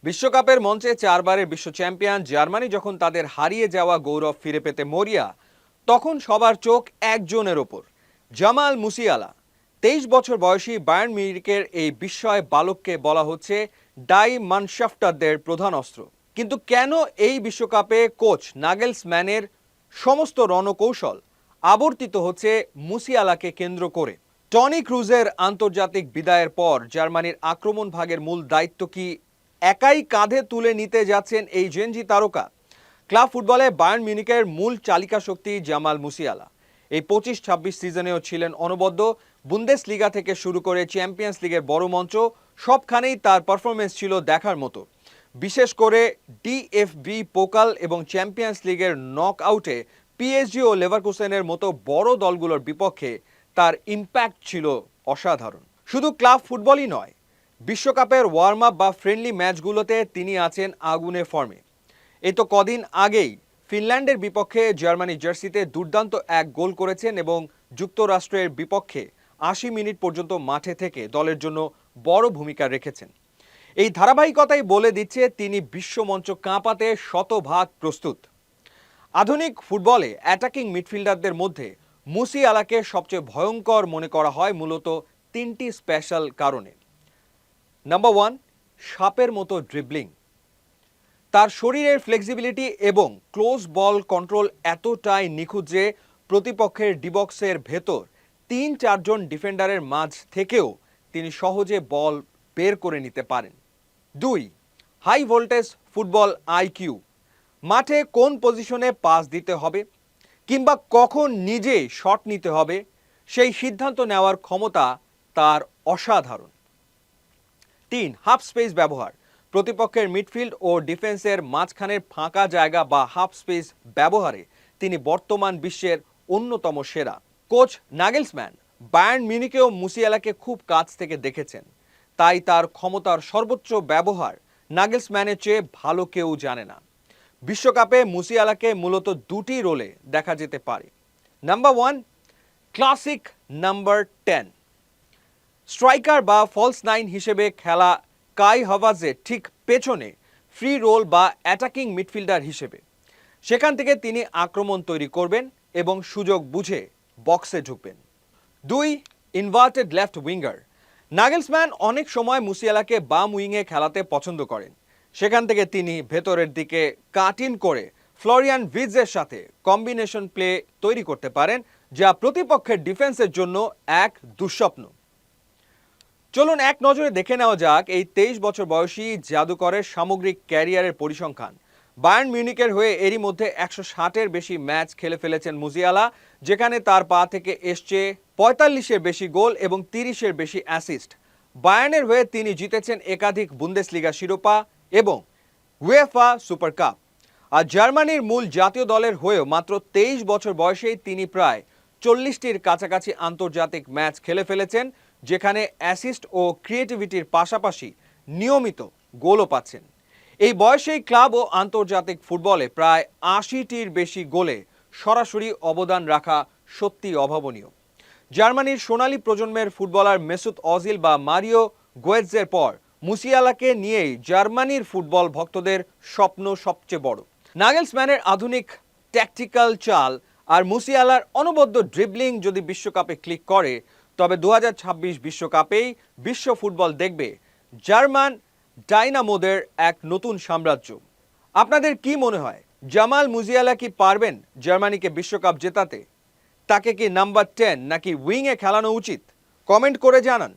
বিশ্বকাপের মঞ্চে চারবারের বিশ্ব চ্যাম্পিয়ন জার্মানি যখন তাদের হারিয়ে যাওয়া গৌরব ফিরে পেতে মরিয়া, তখন সবার চোখ একজনের ওপর, জামাল মুসিয়ালা। 23 বছর বয়সী বায়ার্ন মিউনিখের এই বিস্ময় বালককে বলা হচ্ছে ডাই মানশাফটারদের প্রধান অস্ত্র। কিন্তু কেন এই বিশ্বকাপে কোচ নাগেলসম্যানের সমস্ত রণকৌশল আবর্তিত হচ্ছে মুসিয়ালাকে কেন্দ্র করে? টনি ক্রুজের আন্তর্জাতিক বিদায়ের পর জার্মানির আক্রমণ ভাগের মূল দায়িত্ব কি একাই কাঁধে তুলে নিতে যাচ্ছেন এই জেনজি তারকা? ক্লাব ফুটবলে বায়ার্ন মিউনিখের মূল চালিকা শক্তি জামাল মুসিয়ালা। এই 25-26 সিজনেও ছিলেন অনবদ্য। বুন্দেসলিগা থেকে শুরু করে চ্যাম্পিয়ন্স লিগের বড় মঞ্চ, সবখানেই তার পারফরমেন্স ছিল দেখার মতো। বিশেষ করে ডিএফবি পোকাল এবং চ্যাম্পিয়ন্স লিগের নক আউটে পিএসজি ও লেভারকুসেনের মতো বড় দলগুলোর বিপক্ষে তার ইম্প্যাক্ট ছিল অসাধারণ। শুধু ক্লাব ফুটবলই নয়, বিশ্বকাপের ওয়ার্ম আপ বা ফ্রেন্ডলি ম্যাচগুলোতে তিনি আছেন আগুনে ফর্মে। এই তো কদিন আগেই ফিনল্যান্ডের বিপক্ষে জার্মানি জার্সিতে দুর্দান্ত এক গোল করেছেন এবং যুক্তরাষ্ট্রের বিপক্ষে 80 মিনিট পর্যন্ত মাঠে থেকে দলের জন্য বড় ভূমিকা রেখেছেন। এই ধারাবাহিকতাই বলে দিচ্ছে তিনি বিশ্বমঞ্চ কাঁপাতে শতভাগ প্রস্তুত। আধুনিক ফুটবলে অ্যাটাকিং মিডফিল্ডারদের মধ্যে মুসিয়ালাকে সবচেয়ে ভয়ঙ্কর মনে করা হয় মূলত তিনটি স্পেশাল কারণে। নাম্বার 1, সাপের মতো ড্রিবলিং। তার শরীরের ফ্লেক্সিবিলিটি এবং ক্লোজ বল কন্ট্রোল এতটাই নিখুঁত যে প্রতিপক্ষের ডিবক্সের ভেতর 3-4 জন ডিফেন্ডারের মাঝ থেকেও তিনি সহজে বল বের করে নিতে পারেন। 2, হাই ভোল্টেজ ফুটবল আইকিউ। মাঠে কোন পজিশনে পাস দিতে হবে কিংবা কখন নিজে শট নিতে হবে সেই সিদ্ধান্ত নেওয়ার ক্ষমতা তার অসাধারণ। 3, হাফ স্পেস ব্যবহার। প্রতিপক্ষের মিডফিল্ড ও ডিফেন্সের মাঝখানের ফাঁকা জায়গা বা হাফ স্পেস ব্যবহারে তিনি বর্তমান বিশ্বের অন্যতম সেরা। কোচ নাগেলসম্যান বায়ার্ন মিউনিখেও মুসিয়ালাকে খুব কাছ থেকে দেখেছেন, তাই তার ক্ষমতার সর্বোচ্চ ব্যবহার নাগেলসম্যানের চেয়ে ভালো কেউ জানে না। বিশ্বকাপে মুসিয়ালাকে মূলত দুটি রোলে দেখা যেতে পারে। Number 1, classic number 10। স্ট্রাইকার বা ফলস 9 হিসেবে খেলা কাই হাভার্টজের ঠিক পেছনে ফ্রি রোল বা অ্যাটাকিং মিডফিল্ডার হিসেবে। সেখান থেকে তিনি আক্রমণ তৈরি করবেন এবং সুযোগ বুঝে বক্সে ঢুকবেন। 2, ইনভার্টেড লেফট উইঙ্গার। নাগেলসম্যান অনেক সময় মুসিয়ালাকে বাম উইংয়ে খেলাতে পছন্দ করেন। সেখান থেকে তিনি ভেতরের দিকে কাট ইন করে ফ্লোরিয়ান ভির্টজের সাথে কম্বিনেশন প্লে তৈরি করতে পারেন, যা প্রতিপক্ষের ডিফেন্সের জন্য এক দুঃস্বপ্ন। চলুন এক নজরে দেখে নেওয়া যাক এই 23 বছর বয়সী জাদুকরের সামগ্রিক ক্যারিয়ারের পরিসংখ্যান। বায়ার্ন মিউনিখের হয়ে এরই মধ্যে 160-এর বেশি ম্যাচ খেলে ফেলেছেন মুসিয়ালা, যেখানে তার পা থেকে এসছে 45-এর বেশি গোল এবং 30-এর বেশি অ্যাসিস্ট। বায়ার্নের হয়ে তিনি জিতেছেন একাধিক বুন্দেসলিগা শিরোপা এবং উয়েফা সুপার কাপ। আর জার্মানির মূল জাতীয় দলের হয়েও মাত্র 23 বছর বয়সেই তিনি প্রায় 40টির কাছাকাছি আন্তর্জাতিক ম্যাচ খেলে ফেলেছেন, যেখানে অ্যাসিস্ট ও ক্রিয়েটিভিটির পাশাপাশি নিয়মিত গোলও পাচ্ছেন। এই বয়সেই ক্লাব ও আন্তর্জাতিক ফুটবলে প্রায় 80টির বেশি গোলে সরাসরি অবদান রাখা সত্যি অভাবনীয়। জার্মানির সোনালী প্রজন্মের ফুটবলার মেসুত অজিল বা মারিও গোয়েৎজের পর মুসিয়ালাকে নিয়েই জার্মানির ফুটবল ভক্তদের স্বপ্ন সবচেয়ে বড়। নাগেলসম্যানের আধুনিক ট্যাকটিক্যাল চাল আর মুসিয়ালার অনবদ্য ড্রিবলিং যদি বিশ্বকাপে ক্লিক করে, তবে 2026 বিশ্বকাপেই বিশ্ব ফুটবল দেখবে জার্মান ডাইনামোদের এক নতুন সাম্রাজ্য। আপনাদের কি মনে হয়, জামাল মুসিয়ালা কি পারবেন জার্মানিকে বিশ্বকাপ জেতাতে? তাকে কি নাম্বার 10 নাকি উইংয়ে খেলানো উচিত? কমেন্ট করে জানান।